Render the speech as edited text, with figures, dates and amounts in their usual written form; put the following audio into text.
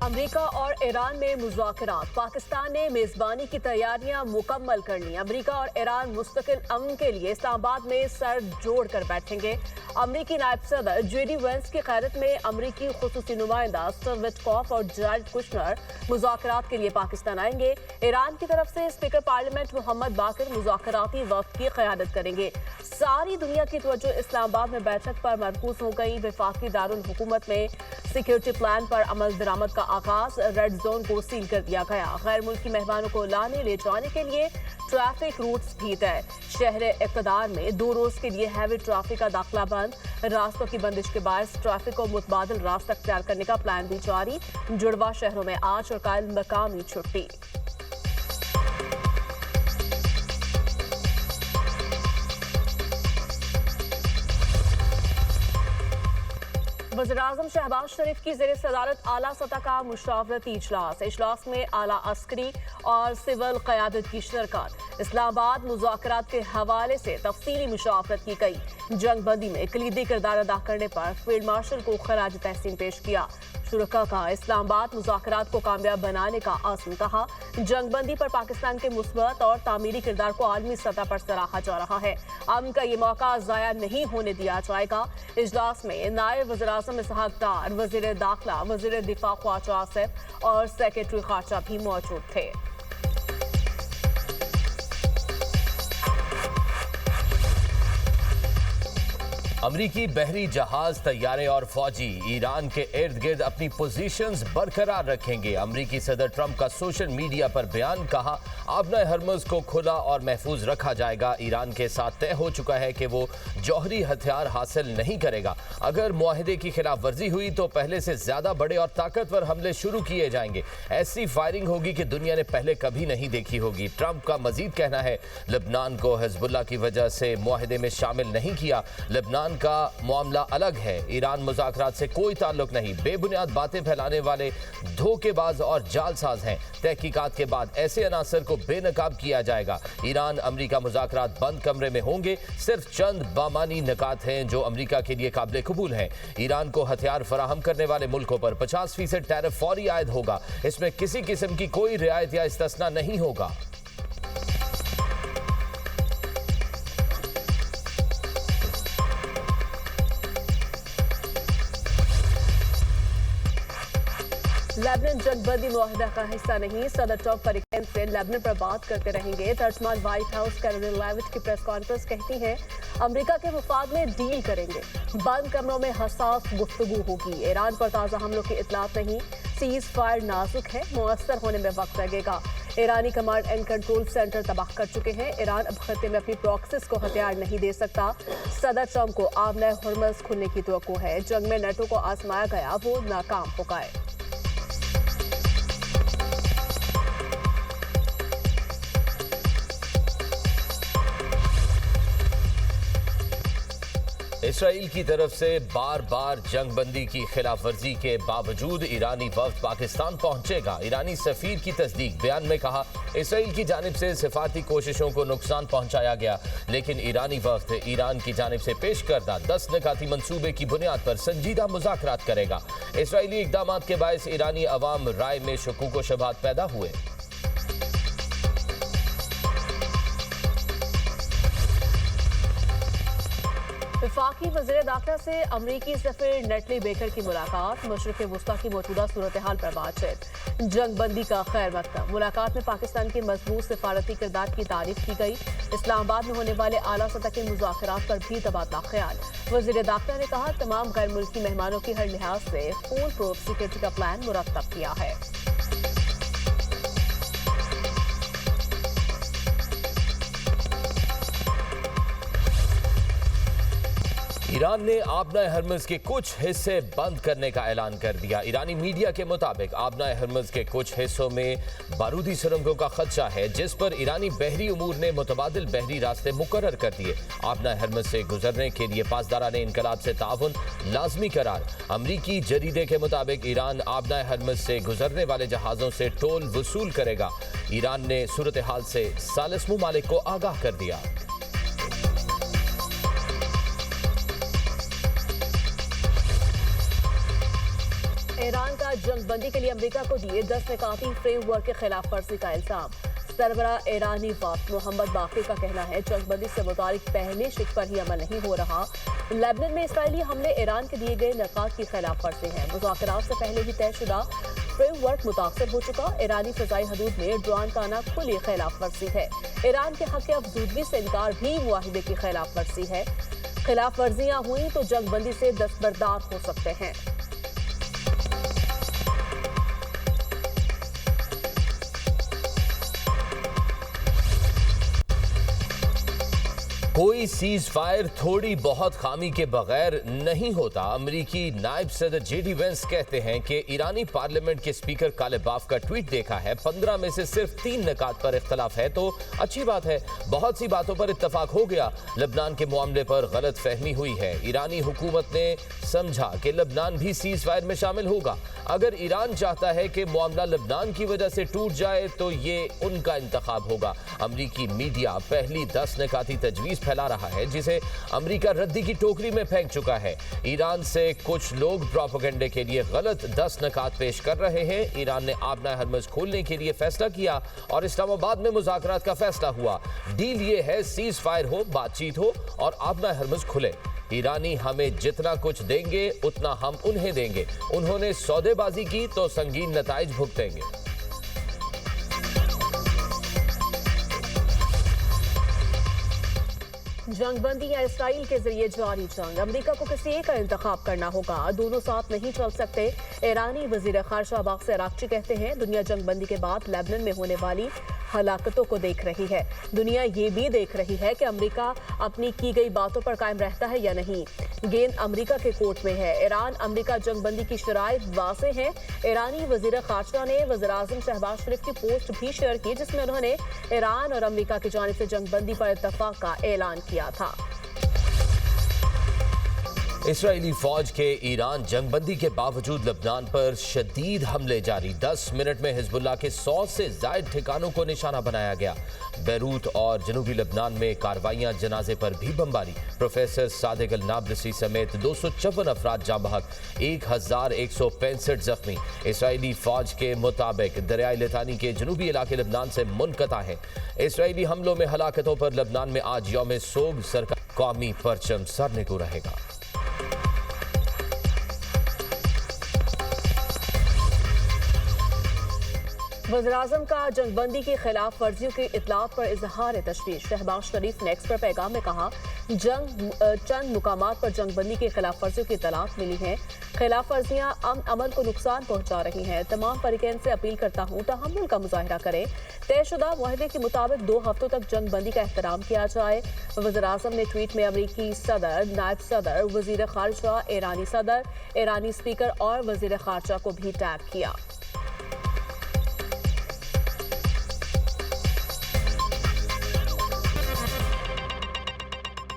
America और Iran में मुज़ाकरात। पाकिस्तान ने मेज़बानी की तैयारियां मुकम्मल कर ली। अमेरिका और ईरान मुस्तकिल अमन के लिए इस्लामाबाद में सर जोड़ कर बैठेंगे। अमेरिकी नायब सदर जेडी वेंस की क़यादत में अमेरिकी खुसूसी नुमाइंदा स्टीव विटकॉफ और जैरेड कुशनर मुज़ाकरात के लिए पाकिस्तान आएंगे। ईरान की तरफ से स्पीकर पार्लियामेंट मोहम्मद बाकिर मुज़ाकराती वफ़द की क़यादत करेंगे। सारी दुनिया की तवज्जो इस्लामाबाद में बैठक पर मरकूज हो गई। वफाकी दारुल हुकूमत में सिक्योरिटी प्लान पर अमल दरामद का आगाज। रेड जोन को सील कर दिया गया। गैर मुल्की मेहमानों को लाने ले जाने के लिए ट्रैफिक रूट्स भी तय। शहर इक़्तिदार में 2 रोज के लिए हैवी ट्रैफिक का दाखिला बंद। रास्तों की बंदिश के बायस ट्रैफिक को मुतबादिल रास्ता अख्तियार करने का प्लान भी जारी। जुड़वा शहरों में आज और कल मकामी छुट्टी। वज़ीर-ए-आज़म शहबाज शरीफ की ज़ेर सदारत आला सतह का मुशावरती इजलास में आला अस्करी और सिविल क़यादत की शिरकत। इस्लामाबाद मुज़ाकरात के हवाले से तफसीली मुशावरत की गई। जंग बंदी में कलीदी किरदार अदा करने पर फील्ड मार्शल को खराज तहसीन पेश किया। शुरका का इस्लामाबाद मुज़ाकरात को कामयाब बनाने का आज़म। कहा, जंग बंदी पर पाकिस्तान के मुस्बत और तामीरी किरदार को आलमी सतह पर सराहा जा रहा है। अमन का ये मौका ज़ाया नहीं होने दिया जाएगा। इजलास में नायब वज़ीर-ए-आज़म इसहाक डार, वज़ीर दाखिला, वज़ीर दिफा ख्वाजा आसिफ और सेक्रेटरी खारजा भी मौजूद थे। अमरीकी बहरी जहाज, तैयारे और फौजी ईरान के इर्द गिर्द अपनी पोजीशंस बरकरार रखेंगे। अमरीकी सदर ट्रंप का सोशल मीडिया पर बयान। कहा, आबना हरमुज को खुला और महफूज रखा जाएगा। ईरान के साथ तय हो चुका है कि वो जौहरी हथियार हासिल नहीं करेगा। अगर मुआहदे की खिलाफ वर्जी हुई तो पहले से ज्यादा बड़े और ताकतवर हमले शुरू किए जाएंगे। ऐसी फायरिंग होगी कि दुनिया ने पहले कभी नहीं देखी होगी। ट्रंप का मजीद कहना है, लेबनान को हिजबुल्लाह की वजह से मुआहदे में शामिल नहीं किया। लेबनान का मामला अलग है। ईरान मुज़ाकरात से कोई ताल्लुक नहीं। बेबुनियाद बातें फैलाने वाले धोखेबाज और जालसाज हैं। तहकीकात के बाद ऐसे अनासर को बेनकाब किया जाएगा। ईरान अमरीका मुज़ाकरात बंद कमरे में होंगे। सिर्फ चंद बामानी निकात हैं जो अमरीका के लिए काबिल कबूल हैं। ईरान को हथियार फराहम करने वाले मुल्कों पर 50% टैरिफ फौरी आयद होगा। इसमें किसी किस्म की कोई रियायत या इस्तिस्ना नहीं होगा। लेबनान जंगबंदी मुआहदा का हिस्सा नहीं। सदर ट्रंप हरिकेन से लेबनान पर बात करते रहेंगे। तर्जमान व्हाइट हाउस कैरोलिन लेविट की प्रेस कॉन्फ्रेंस कहती है, अमेरिका के मुफाद में डील करेंगे। बंद कमरों में हसास गुफ्तगू होगी। ईरान पर ताज़ा हमलों की इतलात नहीं। सीज फायर नाजुक है, मुअस्सर होने में वक्त लगेगा। ईरानी कमांड एंड कंट्रोल सेंटर तबाह कर चुके हैं। ईरान अब खत्ते में अपनी प्रॉक्सिस को हथियार नहीं दे सकता। सदर ट्रंप को आबना हरमुज खुलने की तवक्को है। जंग में नेटो को आजमाया गया, वो नाकाम हो गए। इसराइल की तरफ से बार बार जंग बंदी की खिलाफ वर्जी के बावजूद ईरानी वफ्द पाकिस्तान पहुंचेगा। ईरानी सफीर की तस्दीक। बयान में कहा, इसराइल की जानिब से सिफारती कोशिशों को नुकसान पहुंचाया गया, लेकिन ईरानी वफ्द ईरान की जानिब से पेश करदा 10 निकाती मंसूबे की बुनियाद पर संजीदा मुज़ाकरात करेगा। इसराइली इकदाम के बायस ईरानी अवाम राय में शकूक व शुबहात पैदा हुए। वफाकी वज़ीर दाखिला से अमरीकी सफीर नेटली बेकर की मुलाकात। मशरिक़ वुस्ता की मौजूदा सूरत हाल पर बातचीत। जंग बंदी का खैर मकदम। मुलाकात में पाकिस्तान के मजबूत सिफारती किरदार की तारीफ की गई। इस्लामाबाद में होने वाले आला सतह के मुज़ाकरात पर भी तबादला ख्याल। वज़ीर दाखिला ने कहा, तमाम गैर मुल्की मेहमानों की हर लिहाज से फुल प्रूफ सिक्योरिटी का प्लान मुरतब किया है। ईरान ने आबना हरमुज के कुछ हिस्से बंद करने का ऐलान कर दिया। ईरानी मीडिया के मुताबिक आबना हरमुज के कुछ हिस्सों में बारूदी सुरंगों का खदशा है, जिस पर ईरानी बहरी उमूर ने मुतबादिल बहरी रास्ते मुकर्रर कर दिए। आबना हरमुज से गुजरने के लिए पासदारान इनकलाब से ताउन लाजमी करार। अमरीकी जरीदे के मुताबिक ईरान आबना हरमुज से गुजरने वाले जहाजों से टोल वसूल करेगा। ईरान ने सूरत हाल से सालिस ममालिक को आगाह कर दिया। ईरान का जंगबंदी के लिए अमेरिका को दिए 10 निकाती फ्रेमवर्क के खिलाफ वर्जी का इल्जाम। सरबरा ईरानी वक्त मोहम्मद बाकिर का कहना है जंगबंदी से मुताबिक पहले शिक पर ही अमल नहीं हो रहा। लेबनान में इसराइली हमले ईरान के दिए गए नकात की खिलाफ वर्जी है। मुज़ाकरात से पहले ही तयशुदा फ्रेमवर्क मुतासर हो चुका। ईरानी फ़िज़ाई हदूद में ड्रोन का आना खुली खिलाफ वर्जी है। ईरान के हक़ अफजूदगी से इनकार भी मुआहिदे की खिलाफ वर्जी है। खिलाफ वर्जियां हुई तो जंगबंदी से दस्तबरदार हो सकते हैं। कोई सीज फायर थोड़ी बहुत खामी के बगैर नहीं होता। अमेरिकी नायब सदर जेडी वेंस कहते हैं कि ईरानी पार्लियामेंट के स्पीकर कालेबाफ का ट्वीट देखा है, 15 में से सिर्फ 3 निकात पर इख्तलाफ है तो अच्छी बात है। बहुत सी बातों पर इत्तफाक हो गया। लबनान के मामले पर गलत फहमी हुई है। ईरानी हुकूमत ने समझा कि लबनान भी सीज फायर में शामिल होगा। अगर ईरान चाहता है कि मामला लबनान की वजह से टूट जाए तो ये उनका इंतखाब होगा। अमेरिकी मीडिया पहली 10 निकाती तजवीज़ फैला रहा है जिसे अमेरिका रद्दी की टोकरी में फेंक चुका है। ईरान से कुछ लोग प्रोपेगेंडे के लिए गलत 10 निकात पेश कर रहे हैं। ईरान ने आबना हरमज खोलने के लिए फैसला किया और इस्लामाबाद में मुज़ाकरात का फैसला हुआ। डील ये है सीज फायर हो, बातचीत हो और आबना हरमज खुले। ईरानी हमें जितना कुछ देंगे उतना हम उन्हें देंगे। उन्होंने सौदेबाजी की तो संगीन नताइज भुगतेंगे। जंगबंदी या इसराइल के जरिए जारी जंग, अमेरिका को किसी एक का इंतखाब करना होगा, दोनों साथ नहीं चल सकते। ईरानी वजीर खारजा अब्बास अरागची कहते हैं दुनिया जंगबंदी के बाद लेबनान में होने वाली हलाकतों को देख रही है। दुनिया ये भी देख रही है कि अमेरिका अपनी की गई बातों पर कायम रहता है या नहीं। गेंद अमेरिका के कोर्ट में है। ईरान अमेरिका जंगबंदी की शराइत वाज़ेह है। ईरानी वजीर खारजा ने वज़ीर आज़म शहबाज शरीफ की पोस्ट भी शेयर की जिसमें उन्होंने ईरान और अमेरिका की जानिब से जंगबंदी पर इत्तफाक का ऐलान किया था। इसराइली फौज के ईरान जंगबंदी के बावजूद लबनान पर शदीद हमले जारी। 10 मिनट में हिजबुल्लाह के 100 से ज्यादा ठिकानों को निशाना बनाया गया। बैरूत और जनूबी लबनान में कार्रवाइयां, जनाजे पर भी बमबारी। प्रोफेसर सादिक अल नाबलसी समेत 254 अफराद जाँ बहक, 1165 जख्मी। इसराइली फौज के मुताबिक दरियाई लितानी के जनूबी इलाके लबनान से मुनक़ता है। इसराइली हमलों में हलाकतों पर लबनान में आज यौम सोग सरकार कौमी परचम सरने को रहेगा। वज़ीर-ए-आज़म का जंगबंदी की खिलाफ वर्जियों की इतलात पर इजहार तशवीश। शहबाज शरीफ ने एक्स पर पैगाम में कहा चंद मुकामात पर जंगबंदी की खिलाफ वर्जियों की इतलात मिली हैं। खिलाफ वर्जियाँ अमल को नुकसान पहुँचा रही हैं। तमाम फरीकैन से अपील करता हूँ तहम्मुल का मुजाहिरा करें। तयशुदा मुआहदे के मुताबिक 2 हफ्तों तक जंगबंदी का एहतराम किया जाए। वज़ीर-ए-आज़म ने ट्वीट में अमरीकी सदर, नायब सदर, वज़ीर खारजा, ईरानी सदर, ईरानी स्पीकर और वज़ीर खारजा को भी टैग किया।